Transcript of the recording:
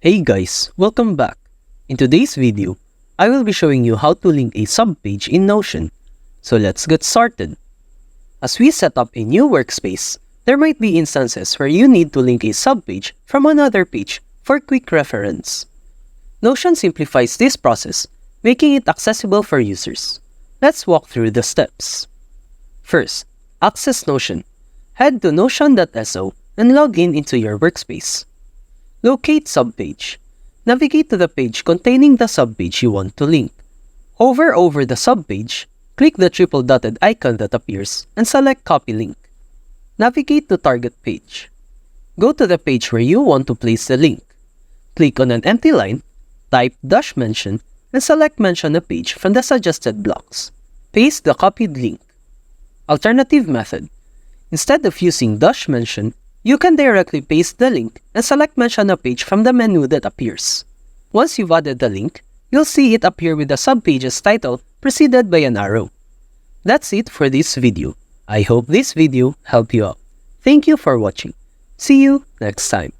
Hey guys, welcome back. In today's video, I will be showing you how to link a subpage in Notion. So let's get started. As we set up a new workspace, there might be instances where you need to link a subpage from another page for quick reference. Notion simplifies this process, making it accessible for users. Let's walk through the steps. First, access Notion. Head to notion.so and log in into your workspace. Locate Subpage. Navigate to the page containing the subpage you want to link. Hover over the subpage, click the triple dotted icon that appears, and select Copy Link. Navigate to Target Page. Go to the page where you want to place the link. Click on an empty line, type -mention, and select Mention a page from the suggested blocks. Paste the copied link. Alternative method. Instead of using -mention, you can directly paste the link and select Mention a page from the menu that appears. Once you've added the link, you'll see it appear with the Subpages title preceded by an arrow. That's it for this video. I hope this video helped you out. Thank you for watching. See you next time.